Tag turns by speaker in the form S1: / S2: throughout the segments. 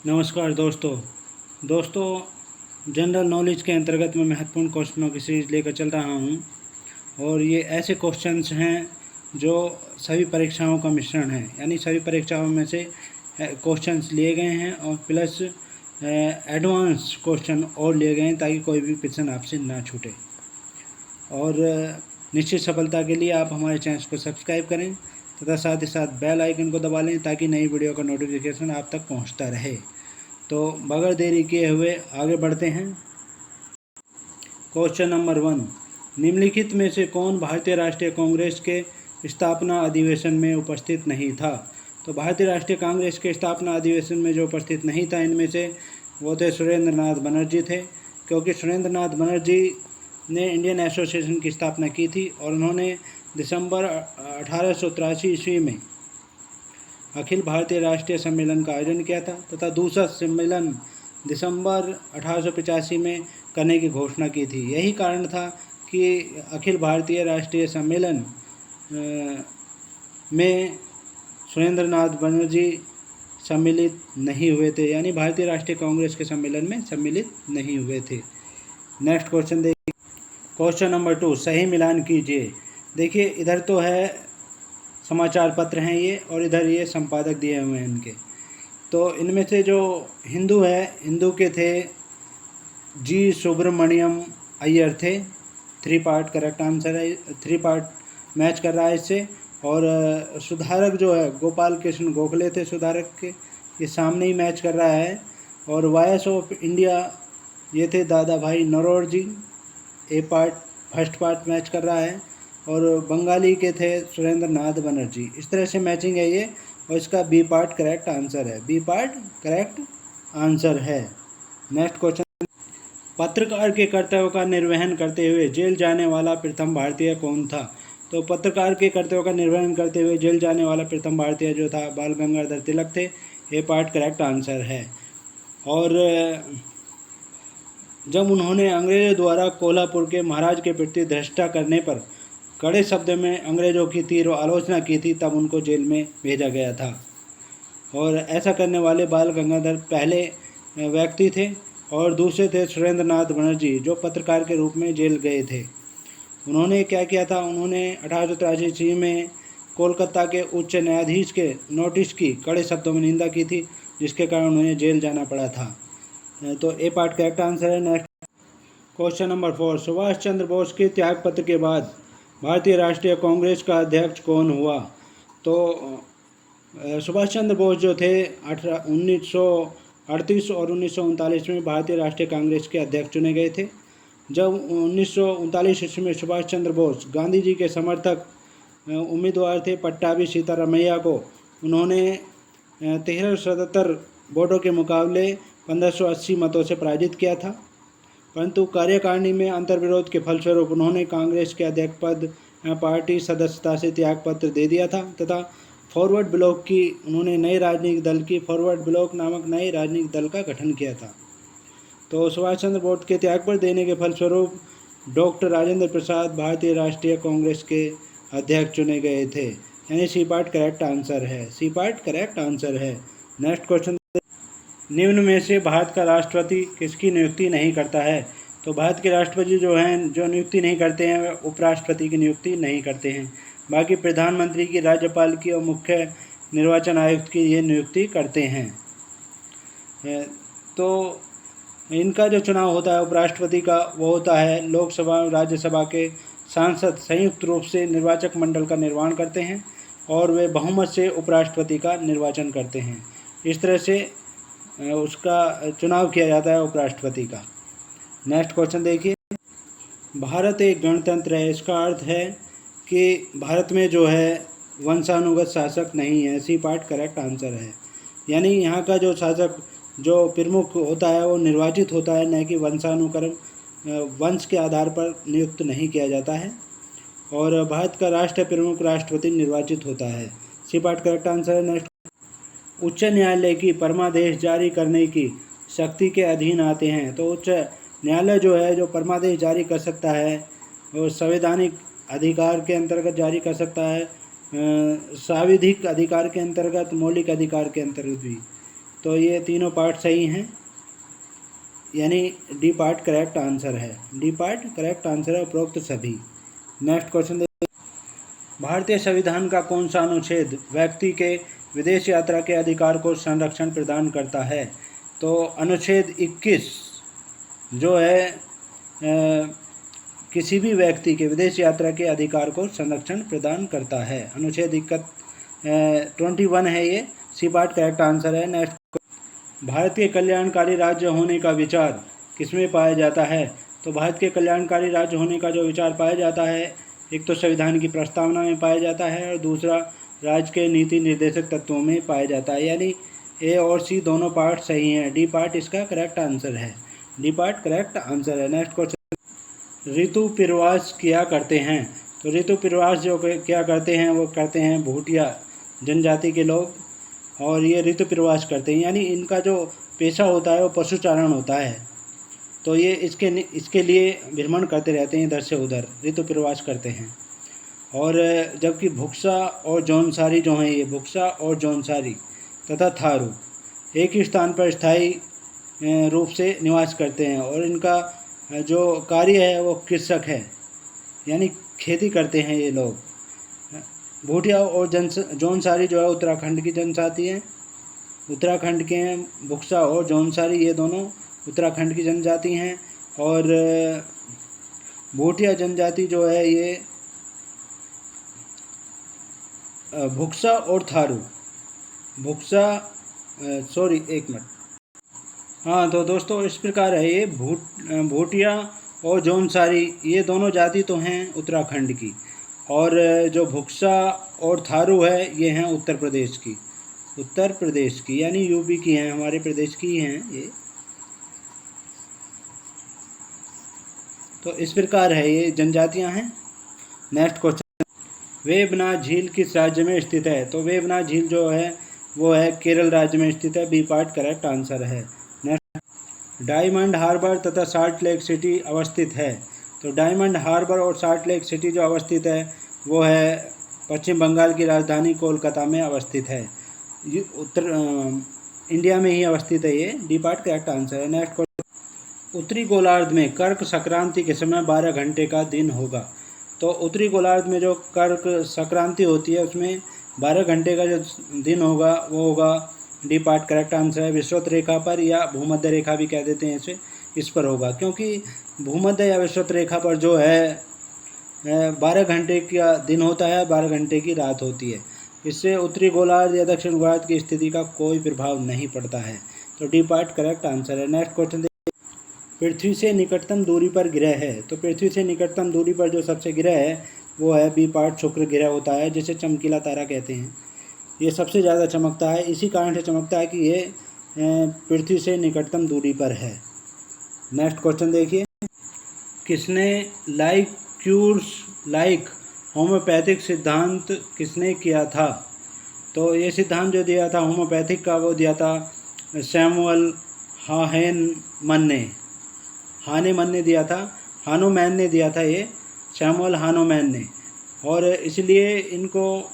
S1: नमस्कार दोस्तों general knowledge के अंतर्गत मैं महत्वपूर्ण क्वेश्चनों की सीरीज लेकर चल रहा हूं और ये ऐसे क्वेश्चंस हैं जो सभी परीक्षाओं का मिश्रण है। यानी सभी परीक्षाओं में से क्वेश्चंस लिए गए हैं और प्लस एडवांस क्वेश्चन और लिए गए हैं ताकि कोई भी प्रश्न आपसे ना छूटे। और निश्चित सफलता के लिए आप हमारे चैनल को सब्सक्राइब करें तथा साथ ही साथ बेल आइकन को दबा लें ताकि नई वीडियो का नोटिफिकेशन आप तक पहुंचता रहे। तो बगैर देरी किए हुए आगे बढ़ते हैं। क्वेश्चन नंबर 1, निम्नलिखित में से कौन भारतीय राष्ट्रीय कांग्रेस के स्थापना अधिवेशन में उपस्थित नहीं था? तो भारतीय राष्ट्रीय कांग्रेस के स्थापना अधिवेशन में जो उपस्थित नहीं था इनमें से वो थे सुरेंद्र नाथ बनर्जी थे, क्योंकि सुरेंद्र नाथ बनर्जी ने इंडियन एसोसिएशन की स्थापना की थी और उन्होंने दिसंबर 1883 ईस्वी में अखिल भारतीय राष्ट्रीय सम्मेलन का आयोजन किया था तथा दूसरा सम्मेलन दिसंबर 1885 में करने की घोषणा की थी। यही कारण था कि अखिल भारतीय राष्ट्रीय सम्मेलन में सुरेंद्र नाथ बनर्जी सम्मिलित नहीं हुए थे, यानी भारतीय राष्ट्रीय कांग्रेस के सम्मेलन में सम्मिलित नहीं हुए थे। नेक्स्ट क्वेश्चन देखिए। क्वेश्चन नंबर 2, सही मिलान कीजिए। देखिए इधर तो है समाचार पत्र हैं ये और इधर ये संपादक दिए हुए हैं इनके। तो इनमें से जो हिंदू है, हिंदू के थे जी सुब्रमण्यम अय्यर थे। 3 पार्ट करेक्ट आंसर है, 3 पार्ट मैच कर रहा है इससे। और सुधारक जो है गोपाल कृष्ण गोखले थे सुधारक के, ये सामने ही मैच कर रहा है। और वॉइस ऑफ इंडिया ये थे दादा भाई नौरोजी, ए पार्ट फर्स्ट पार्ट मैच कर रहा है। और बंगाली के थे सुरेंद्र नाथ बनर्जी। इस तरह से मैचिंग है ये और इसका बी पार्ट करेक्ट आंसर है, बी पार्ट करेक्ट आंसर है। नेक्स्ट क्वेश्चन, पत्रकार के कर्तव्यों का निर्वहन करते हुए जेल जाने वाला प्रथम भारतीय कौन था? तो पत्रकार के कर्तव्यों का निर्वहन करते हुए जेल जाने वाला प्रथम भारतीय जो था बाल गंगाधर तिलक थे, ये पार्ट करेक्ट आंसर है। और जब उन्होंने अंग्रेज़ों द्वारा कोल्हापुर के महाराज के प्रति धृष्टा करने पर कड़े शब्द में अंग्रेज़ों की तीव्र आलोचना की थी, तब उनको जेल में भेजा गया था। और ऐसा करने वाले बाल गंगाधर पहले व्यक्ति थे और दूसरे थे सुरेंद्र नाथ बनर्जी जो पत्रकार के रूप में जेल गए थे। उन्होंने क्या किया था, उन्होंने 1883 ईस्वी में कोलकाता के उच्च न्यायाधीश के नोटिस की कड़े शब्दों में निंदा की थी, जिसके कारण उन्हें जेल जाना पड़ा था। तो ए पार्ट करेक्ट आंसर है। Next question number 4, Subhash Chandra Bose के त्यागपत्र के बाद भारतीय राष्ट्रीय कांग्रेस का अध्यक्ष कौन हुआ? तो सुभाष चंद्र बोस जो थे 1938 और 1939 में भारतीय राष्ट्रीय कांग्रेस के अध्यक्ष चुने गए थे। जब 1939 ईस्वी में सुभाष चंद्र बोस गांधी जी के समर्थक उम्मीदवार थे पट्टाभी सीतारामैया को उन्होंने 1377 वोटों के मुकाबले 1580 मतों से पराजित किया था, परंतु कार्यकारिणी में अंतर्विरोध के फलस्वरूप उन्होंने कांग्रेस के अध्यक्ष पद पार्टी सदस्यता से त्यागपत्र दे दिया था तथा फॉरवर्ड ब्लॉक की उन्होंने नए राजनीतिक दल की फॉरवर्ड ब्लॉक नामक नए राजनीतिक दल का गठन किया था। तो सुभाष चंद्र बोस के त्यागपत्र देने के फलस्वरूप डॉक्टर राजेंद्र प्रसाद भारतीय राष्ट्रीय कांग्रेस के अध्यक्ष चुने गए थे, यानी सी पार्ट करेक्ट आंसर है, सी पार्ट करेक्ट आंसर है। नेक्स्ट क्वेश्चन, निम्न में से भारत का राष्ट्रपति किसकी नियुक्ति नहीं करता है? तो भारत के राष्ट्रपति जो हैं जो नियुक्ति नहीं करते हैं वे उपराष्ट्रपति की नियुक्ति नहीं करते हैं। बाकी प्रधानमंत्री की, राज्यपाल की और मुख्य निर्वाचन आयुक्त की ये नियुक्ति करते हैं। तो इनका जो चुनाव होता है उपराष्ट्रपति का वो होता है लोकसभा और राज्यसभा के सांसद संयुक्त रूप से निर्वाचक मंडल का निर्माण करते हैं और वे बहुमत से उपराष्ट्रपति का निर्वाचन करते हैं। इस तरह से उसका चुनाव किया जाता है उपराष्ट्रपति का। नेक्स्ट क्वेश्चन देखिए, भारत एक गणतंत्र है, इसका अर्थ है कि भारत में जो है वंशानुगत शासक नहीं है, सी पार्ट करेक्ट आंसर है। यानी यहाँ का जो शासक जो प्रमुख होता है वो निर्वाचित होता है, न कि वंशानुक्रम वंश के आधार पर नियुक्त नहीं किया जाता है। और भारत का राष्ट्र प्रमुख राष्ट्रपति निर्वाचित होता है, सी पार्ट करेक्ट आंसर है। नेक्स्ट, उच्च न्यायालय की परमादेश जारी करने की शक्ति के अधीन आते हैं। तो उच्च न्यायालय जो है जो परमादेश जारी कर सकता है वो संवैधानिक अधिकार के अंतर्गत जारी कर सकता है, सांविधिक अधिकार के अंतर्गत, मौलिक अधिकार के अंतर्गत भी। तो ये तीनों पार्ट सही हैं, यानी डी पार्ट करेक्ट आंसर है। डी पार्ट करेक्ट आंसर है उपरोक्त सभी। नेक्स्ट क्वेश्चन देखिए, भारतीय संविधान का कौन सा अनुच्छेद व्यक्ति के विदेश यात्रा के अधिकार को संरक्षण प्रदान करता है? तो अनुच्छेद 21 जो है किसी भी व्यक्ति के विदेश यात्रा के अधिकार को संरक्षण प्रदान करता है। अनुच्छेद 21 है ये, सी पार्ट करेक्ट आंसर है। नेक्स्ट, भारत के कल्याणकारी राज्य होने का विचार किसमें पाया जाता है? तो भारत के कल्याणकारी राज्य होने का जो विचार पाया जाता है, एक तो संविधान की प्रस्तावना में पाया जाता है और दूसरा राज्य के नीति निर्देशक तत्वों में पाया जाता है, यानी ए और सी दोनों पार्ट सही हैं। डी पार्ट इसका करेक्ट आंसर है। डी पार्ट करेक्ट आंसर है। नेक्स्ट क्वेश्चन, ऋतु प्रवास किया करते हैं? तो ऋतु प्रवास जो क्या करते हैं, वो करते हैं भूटिया जनजाति के लोग, और ये ऋतु प्रवास करते हैं, यानी इनका जो पेशा होता है वो पशुचारण होता है। तो ये इसके लिए भ्रमण करते रहते हैं, इधर से उधर ऋतु प्रवास करते हैं। और जबकि भुक्सा और जौनसारी जो हैं, ये भुक्सा और जौनसारी तथा थारू एक ही स्थान पर स्थायी रूप से निवास करते हैं, और इनका जो कार्य है वो कृषक है, यानी खेती करते हैं ये लोग। भूटिया और जौनसारी जो है उत्तराखंड की जनजाति है, उत्तराखंड के हैं। भुक्सा और जौनसारी ये दोनों उत्तराखंड की जनजाति हैं, और भूटिया जनजाति जो है ये भुक्सा और थारू, एक मिनट, हाँ, तो दोस्तों इस प्रकार है ये भूटिया और जौनसारी ये दोनों जाति तो हैं उत्तराखंड की, और जो भुक्सा और थारू है ये हैं उत्तर प्रदेश की, यानी यूपी की हैं, हमारे प्रदेश की हैं ये। तो इस प्रकार है ये जनजातियां हैं। नेक्स्ट क्वेश्चन, वेबनाथ झील किस राज्य में स्थित है? तो वेबनाथ झील जो है वो है केरल राज्य में स्थित है। बी पार्ट करेक्ट आंसर है। नेक्स्ट, डायमंड हार्बर तथा सॉल्ट लेक सिटी अवस्थित है? तो डायमंड हार्बर और सॉल्ट लेक सिटी जो अवस्थित है वो है पश्चिम बंगाल की राजधानी कोलकाता में अवस्थित है। ये इंडिया में ही अवस्थित है ये। डी पार्ट करेक्ट आंसर है। नेक्स्ट क्वेश्चन, उत्तरी गोलार्ध में कर्क संक्रांति के समय 12 घंटे का दिन होगा? तो उत्तरी गोलार्ध में जो कर्क संक्रांति होती है उसमें 12 घंटे का जो दिन होगा वो होगा, डी पार्ट करेक्ट आंसर है, विषुवत रेखा पर, या भूमध्य रेखा भी कह देते हैं इसे, इस पर होगा, क्योंकि भूमध्य या विषुवत रेखा पर जो है 12 घंटे का दिन होता है, 12 घंटे की रात होती है। इससे उत्तरी गोलार्ध या दक्षिण गोलार्ध की स्थिति का कोई प्रभाव नहीं पड़ता है। तो डी पार्ट करेक्ट आंसर है। नेक्स्ट क्वेश्चन, पृथ्वी से निकटतम दूरी पर ग्रह है? तो पृथ्वी से निकटतम दूरी पर जो सबसे ग्रह है वो है बी पार्ट शुक्र ग्रह होता है, जिसे चमकीला तारा कहते हैं। ये सबसे ज़्यादा चमकता है, इसी कारण से चमकता है कि ये पृथ्वी से निकटतम दूरी पर है। नेक्स्ट क्वेश्चन देखिए, किसने लाइक होम्योपैथिक सिद्धांत किसने किया था? तो ये सिद्धांत जो दिया था होम्योपैथिक का, वो दिया था सैमुअल हानेमन ने दिया था, हानोमैन ने दिया था ये, सैमुअल हानोमैन ने, और इसलिए इनको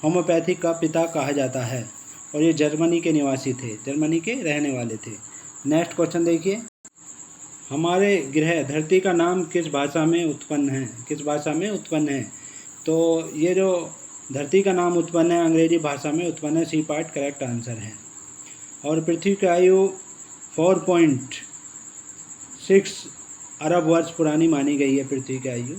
S1: होम्योपैथिक का पिता कहा जाता है, और ये जर्मनी के निवासी थे, जर्मनी के रहने वाले थे। नेक्स्ट क्वेश्चन देखिए, हमारे ग्रह धरती का नाम किस भाषा में उत्पन्न है? तो ये जो धरती का नाम उत्पन्न है अंग्रेजी भाषा में उत्पन्न है। सी पार्ट करेक्ट आंसर है। और पृथ्वी की आयु 4.6 अरब वर्ष पुरानी मानी गई है। पृथ्वी की आयु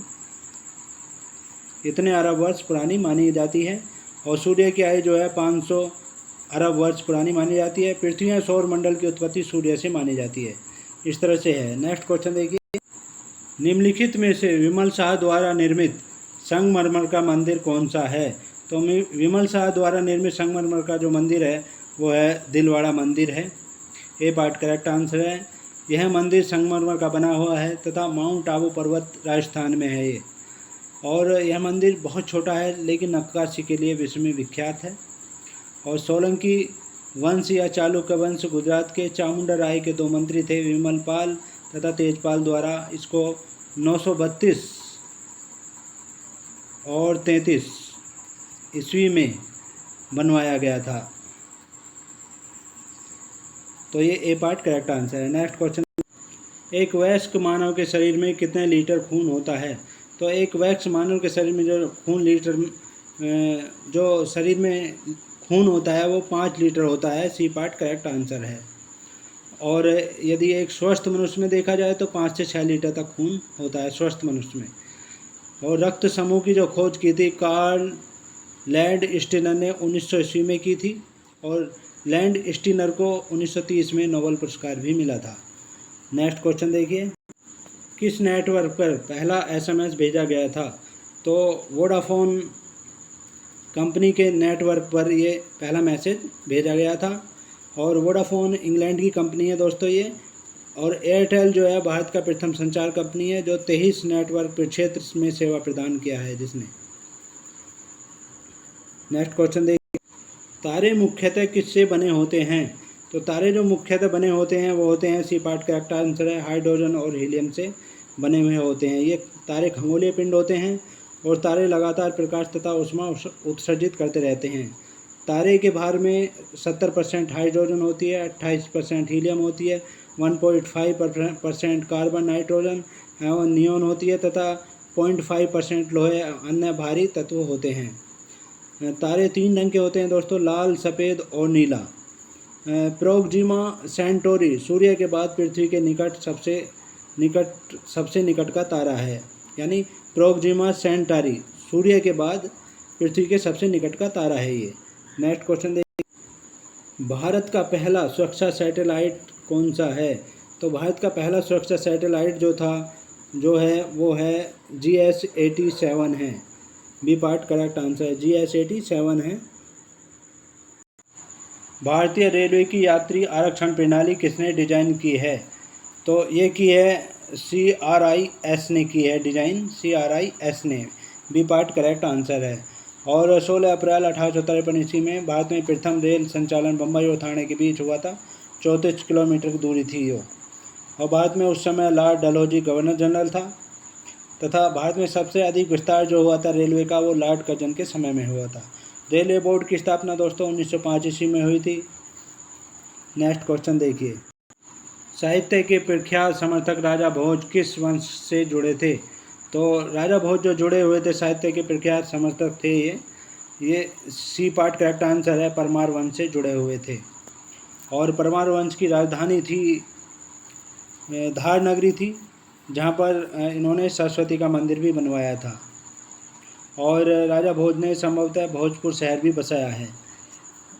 S1: इतने अरब वर्ष पुरानी मानी जाती है। और सूर्य की आयु जो है 500 अरब वर्ष पुरानी मानी जाती है। पृथ्वी या सौर मंडल की उत्पत्ति सूर्य से मानी जाती है। इस तरह से है। नेक्स्ट क्वेश्चन देखिए, निम्नलिखित में से विमल शाह द्वारा निर्मित संगमरमर का मंदिर कौन सा है? तो विमल शाह द्वारा निर्मित संगमरमर का जो मंदिर है वो है दिलवाड़ा मंदिर है। ए पार्ट करेक्ट आंसर है। यह मंदिर संगमरमर का बना हुआ है तथा माउंट आबू पर्वत राजस्थान में है ये। और यह मंदिर बहुत छोटा है लेकिन नक्काशी के लिए विश्व में विख्यात है। और सोलंकी वंश या चालुक्य वंश गुजरात के चामुंडा राय के 2 मंत्री थे, विमलपाल तथा तेजपाल द्वारा इसको 932 और 33 ईस्वी में बनवाया गया था। तो ये ए पार्ट करेक्ट आंसर है। नेक्स्ट क्वेश्चन, एक वयस्क मानव के शरीर में कितने लीटर खून होता है? तो एक वयस्क मानव के शरीर में जो शरीर में खून होता है वो 5 लीटर होता है। सी पार्ट करेक्ट आंसर है। और यदि एक स्वस्थ मनुष्य में देखा जाए तो 5 से 6 लीटर तक खून होता है स्वस्थ मनुष्य में। और रक्त समूह की जो खोज की थी कार्ल लैंड स्टीनर ने 1900 ईस्वी में की थी, और लैंड स्टीनर को 1930 में नोबेल पुरस्कार भी मिला था। नेक्स्ट क्वेश्चन देखिए, किस नेटवर्क पर पहला एसएमएस भेजा गया था? तो वोडाफोन कंपनी के नेटवर्क पर ये पहला मैसेज भेजा गया था। और वोडाफोन इंग्लैंड की कंपनी है दोस्तों ये। और एयरटेल जो है भारत का प्रथम संचार कंपनी है जो 23 नेटवर्क क्षेत्र में सेवा प्रदान किया है जिसने। नेक्स्ट क्वेश्चन देखिए, तारे मुख्यतः किससे बने होते हैं? तो तारे जो मुख्यतः बने होते हैं वो होते हैं, सी पार्ट करेक्ट आंसर है, हाइड्रोजन और हीलियम से बने हुए होते हैं। ये तारे खगोलीय पिंड होते हैं और तारे लगातार प्रकाश तथा ऊष्मा उत्सर्जित करते रहते हैं। तारे के भार में 70% हाइड्रोजन होती है, 28% हीलियम होती है, 1.5% कार्बन नाइट्रोजन एवं नियोन होती है तथा 0.5% लोहे अन्य भारी तत्व होते हैं। तारे 3 रंग के होते हैं दोस्तों, लाल, सफ़ेद और नीला। प्रोक्सिमा सेंटोरी सूर्य के बाद पृथ्वी के सबसे निकट का तारा है। यानी प्रोक्सिमा सेंटारी सूर्य के बाद पृथ्वी के सबसे निकट का तारा है ये। नेक्स्ट क्वेश्चन देखिए, भारत का पहला सुरक्षा सैटेलाइट कौन सा है? तो भारत का पहला सुरक्षा सैटेलाइट जो है वो है GS-87 है। बी पार्ट करेक्ट आंसर है, GS-87 है। भारतीय रेलवे की यात्री आरक्षण प्रणाली किसने डिजाइन की है? तो ये की है CRIS ने की है डिजाइन, CRIS ने। बी पार्ट करेक्ट आंसर है। और 16 अप्रैल 1853 ईस्वी में भारत में प्रथम रेल संचालन बम्बई और ठाणे के बीच हुआ था। 34 किलोमीटर की दूरी थी यो। और भारत में उस समय लॉर्ड डलहौजी गवर्नर जनरल था तथा भारत में सबसे अधिक विस्तार जो हुआ था रेलवे का वो लॉर्ड कर्जन के समय में हुआ था। रेलवे बोर्ड की स्थापना दोस्तों 1905 ईस्वी में हुई थी। नेक्स्ट क्वेश्चन देखिए, साहित्य के प्रख्यात समर्थक राजा भोज किस वंश से जुड़े थे? तो राजा भोज जो जुड़े हुए थे साहित्य के प्रख्यात समर्थक थे ये सी पार्ट करेक्ट आंसर है, परमार वंश से जुड़े हुए थे। और परमार वंश की राजधानी थी धार नगरी थी, जहाँ पर इन्होंने सरस्वती का मंदिर भी बनवाया था। और राजा भोज ने संभवतः भोजपुर शहर भी बसाया है।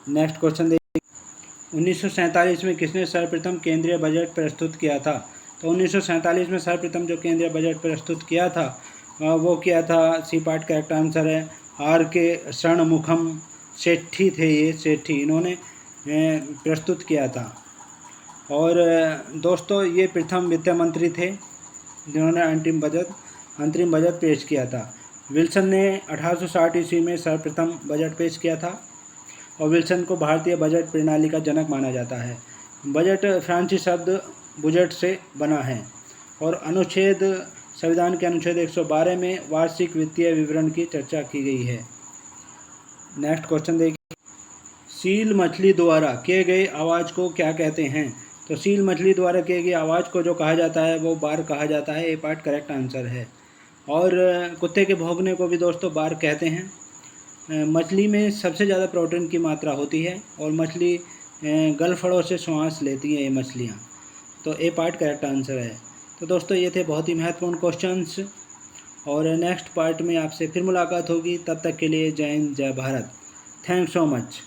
S1: नेक्स्ट क्वेश्चन देखिए, 1947 में किसने सर्वप्रथम केंद्रीय बजट प्रस्तुत किया था? तो 1947 में सर्वप्रथम जो केंद्रीय बजट प्रस्तुत किया था वो किया था, सी पार्ट करेक्ट आंसर है, RK षणमुखम सेठी थे ये, सेठी इन्होंने प्रस्तुत किया था। और दोस्तों ये प्रथम वित्त मंत्री थे जिन्होंने अंतरिम बजट पेश किया था। विल्सन ने 1860 ईस्वी में सर्वप्रथम बजट पेश किया था और विल्सन को भारतीय बजट प्रणाली का जनक माना जाता है। बजट फ्रांसीसी शब्द बुजेट से बना है और संविधान के अनुच्छेद 112 में वार्षिक वित्तीय विवरण की चर्चा की गई है। नेक्स्ट क्वेश्चन देखिए, सील मछली द्वारा किए गए आवाज़ को क्या कहते हैं? तो सील मछली द्वारा किए गए आवाज़ को जो कहा जाता है वो बार कहा जाता है, ए पार्ट करेक्ट आंसर है। और कुत्ते के भौंकने को भी दोस्तों बार कहते हैं। मछली में सबसे ज़्यादा प्रोटीन की मात्रा होती है और मछली गलफड़ों से श्वास लेती हैं ये मछलियाँ, तो ए पार्ट करेक्ट आंसर है। तो दोस्तों ये थे बहुत ही महत्वपूर्ण क्वेश्चंस और नेक्स्ट पार्ट में आपसे फिर मुलाकात होगी। तब तक के लिए जय हिंद, जय भारत। Thanks so much.